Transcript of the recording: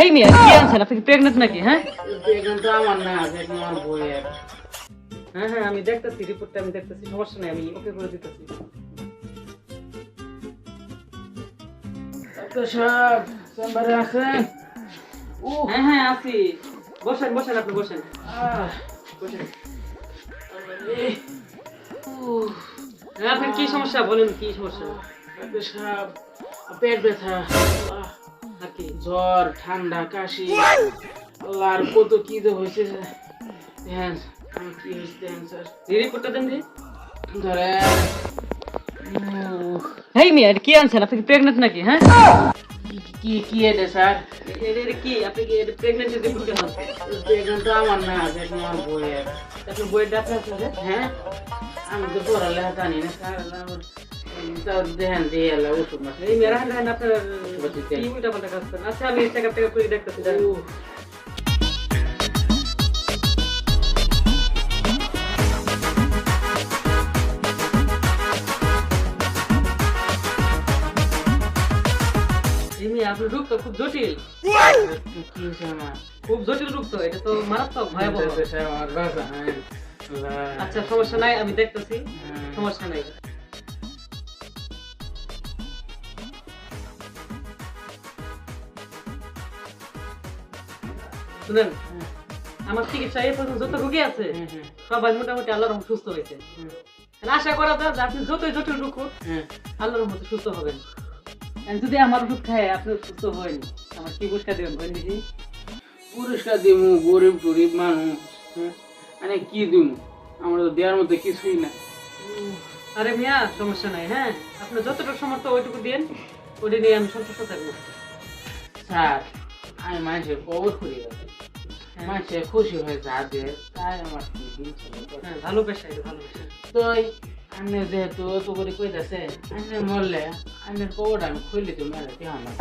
হেই মিয়া কি আনছেন আপনি কি প্রেগন্যান্ট নাকি হ্যাঁ প্রেগন্যান্ট আমার না দেখুন আমার বইয়ের হ্যাঁ হ্যাঁ আমি দেখতেছি রিপোর্টটা আমি দেখতেছি সমস্যা নেই আমি ওকে করে দিতেছি ডাক্তার সাহেব চেম্বারে আছেন হ্যাঁ হ্যাঁ আছি বসেন বসেন আপনি বসেন বসেন হ্যাঁ আপনার কি সমস্যা বলেন কি সমস্যা ডাক্তার সাহেব পেট ব্যথা আর কি জ্বর ঠান্ডা কাশি আল্লাহর কত কি যে হয়েছে হ্যাঁ আমি কি হয়েছে দেখেন স্যার রিপোর্টটা দেন দি ধরেন হেই মিয়া কি আনছেন আপনি কি প্রেগন্যান্ট নাকি হ্যাঁ কি কি এটা স্যার এটা কি আপনি কি এটা প্রেগন্যান্ট রিপোর্ট কেন আনছেন প্রেগন্যান্ট আমার না দেখুন আমার বইয়ের আপনি বইয়ের ডাক্তার আছেন যে হ্যাঁ আমি তো পড়ালেখা জানি না স্যার তাও দেখেন দিয়ে এলো ওষুধ মাস এই মেরা হান আপনার কি উল্টা পাল্টা কাজ করেন আচ্ছা আমি চেকআপ টেকআপ করে দেখতেছি জানেন আপনার রোগ তো খুব জটিল কি হয়েছে আমার খুব জটিল রোগ তো এটা তো মারাত্মক ভয়াবহ আমার বাসা আচ্ছা সমস্যা নাই আমি দেখতেছি সমস্যা নাই শুনেন আমার চিকিৎসা এই পর্যন্ত যত রোগী আছে সবাই মোটামুটি আল্লাহর রহমতে সুস্থ হয়েছে আশা করা যায় যে আপনি যতই জটিল রোগ হোক আল্লাহর রহমতে সুস্থ হবেন যদি আমার ওষুধ খায় আপনি সুস্থ হন আমার কি পুরস্কার দেবেন বলেন দেখি পুরস্কার দিব গরিব গরিব মানুষ মানে কি দিব আমরা তো দেওয়ার মতো কিছুই না আরে মিয়া সমস্যা নাই হ্যাঁ আপনি যতটুকু সমর্থ ওইটুকু দিন ওটা নিয়ে আমি সন্তুষ্ট থাকবো স্যার আমি মানুষের কবর করি গেছে মানুষের খুশি হয়ে যা দে তাই আমার কি দিন হ্যাঁ ভালো পেশা এটা ভালো পেশা তো আমি যেহেতু অত করে কইতাছে আমি মরলে আমি কবরটা আমি খুললে তো মেরে আমার